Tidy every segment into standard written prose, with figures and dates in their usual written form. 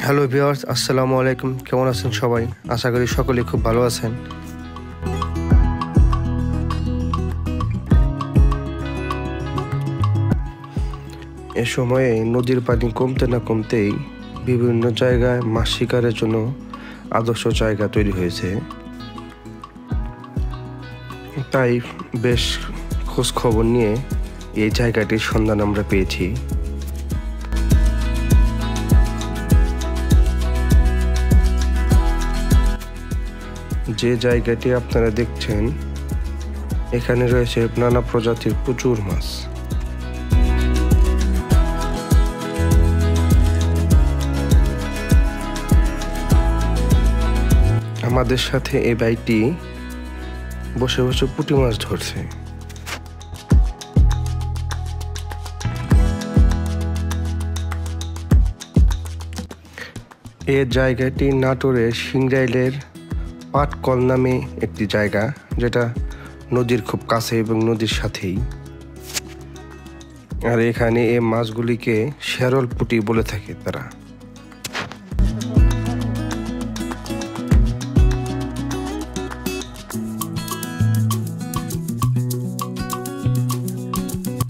Hello viewers, আসসালামু আলাইকুম। কেমন আছেন সবাই? আশা করি সকলেই খুব ভালো আছেন। এ সময়ে নদীর পানি কমতে না কমতেই বিভিন্ন জায়গায় মাছ শিকারের জন্য আদর্শ জায়গা তৈরি হয়েছে। তাই বেশ খোঁজ খবর নিয়ে এই জায়গাটির সন্ধান আমরা পেয়েছি। যে জায়গাটি আপনারা দেখছেন, এখানে রয়েছে নানা প্রজাতির প্রচুর মাছ। আমাদের সাথে এই ভাইটি বসে বসে পুঁটি মাছ ধরছে। এই জায়গাটি নাটোরের সিংড়াইলের পাটকল নামে একটি জায়গা, যেটা নদীর খুব কাছে এবং নদীর সাথেই। আর এখানে এই মাছগুলিকে শেরল পুঁটি বলে থাকে তারা।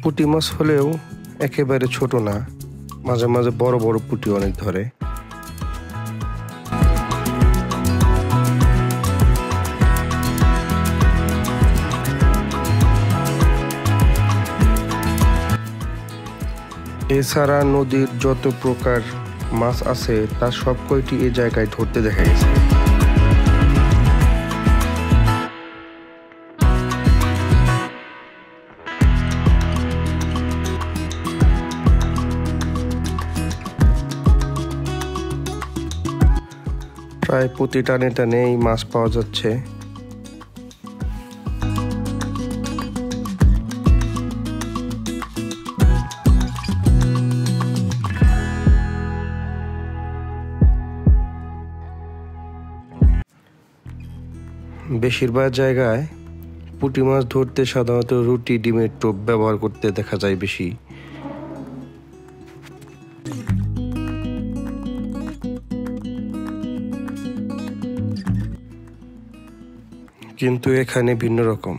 পুঁটি মাছ হলেও একেবারে ছোট না, মাঝে মাঝে বড় বড় পুঁটি অনেক ধরে। এছাড়া নদীর যত প্রকার মাছ আছে তার সব কয়টি এই জায়গায় ধরতে দেখা গেছে। প্রায় প্রতি টানে টানে এই মাছ পাওয়া যাচ্ছে। বেশিরভাগ জায়গায় পুঁটি মাছ ধরতে সাধারণত রুটি, ডিমের টোপ ব্যবহার করতে দেখা যায় বেশি। কিন্তু এখানে ভিন্ন রকম।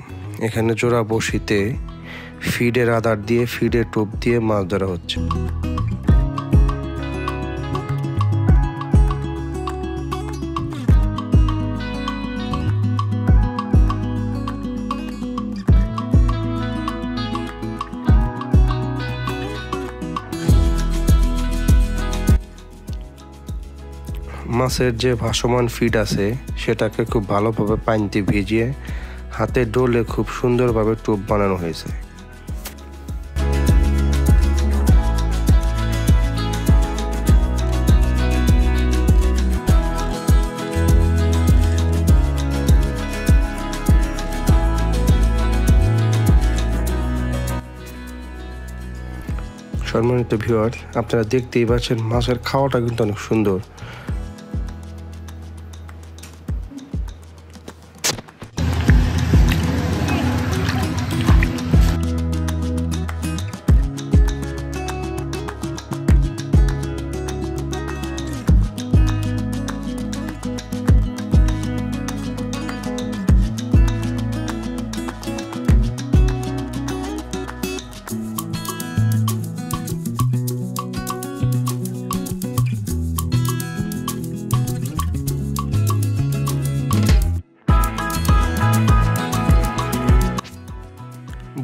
এখানে জোড়া বড়শিতে ফিডের আদার দিয়ে, ফিডের টোপ দিয়ে মাছ ধরা হচ্ছে। মাছের যে ভাসমান ফিড আছে সেটাকে খুব ভালোভাবে পানিতে ভিজিয়ে হাতে ডলে খুব সুন্দরভাবে টোপ বানানো হয়েছে। সম্মানিত ভিউয়ার, আপনারা দেখতেই পাচ্ছেন মাছের খাওয়াটা কিন্তু অনেক সুন্দর।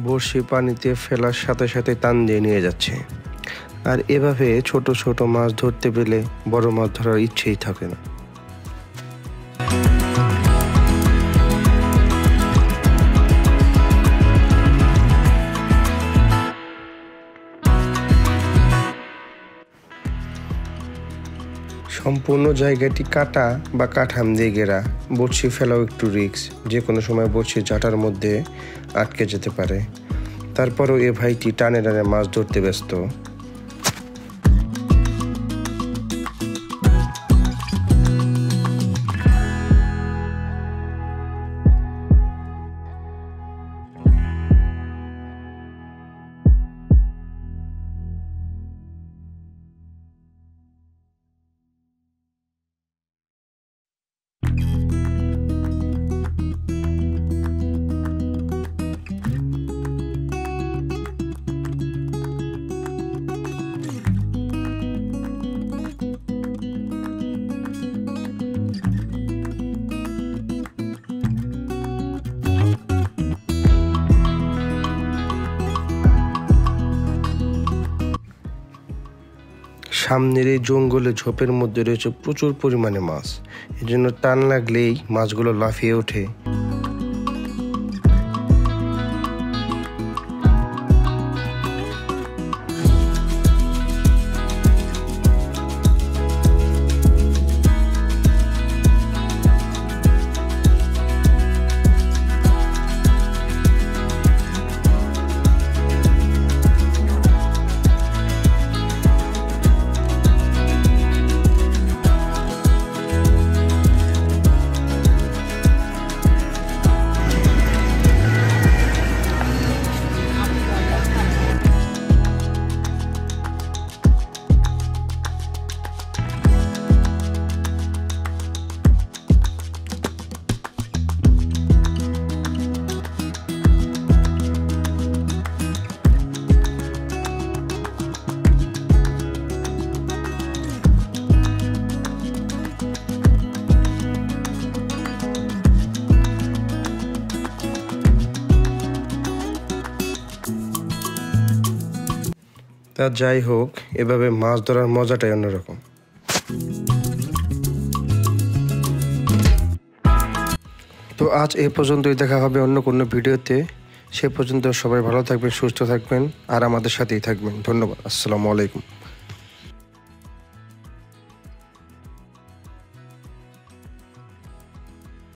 বড়শি পানিতে ফেলার সাথে সাথে টান দিয়ে নিয়ে যাচ্ছে। আর এভাবে ছোট ছোট মাছ ধরতে পেলে বড় মাছ ধরার ইচ্ছেই থাকে না। সম্পূর্ণ জায়গাটি কাটা বা কাঠাম দিয়ে ঘেরা। বড়শি ফেলাও একটু রিস্ক, যে কোনো সময় বড়শি ঝাঁটার মধ্যে আটকে যেতে পারে। তারপরও এ ভাইটি টানে টানে মাছ ধরতে ব্যস্ত। সামনের এই জঙ্গলে ঝোপের মধ্যে রয়েছে প্রচুর পরিমাণে মাছ, এজন্য টান লাগলেই মাছগুলো লাফিয়ে ওঠে। তা যাই হোক, এভাবে মাছ ধরার মজাটাই অন্যরকম। তো আজ এই পর্যন্তই, দেখা হবে অন্য কোনো ভিডিওতে। সে পর্যন্ত সবাই ভালো থাকবেন, সুস্থ থাকবেন আর আমাদের সাথেই থাকবেন। ধন্যবাদ। আসসালামু আলাইকুম।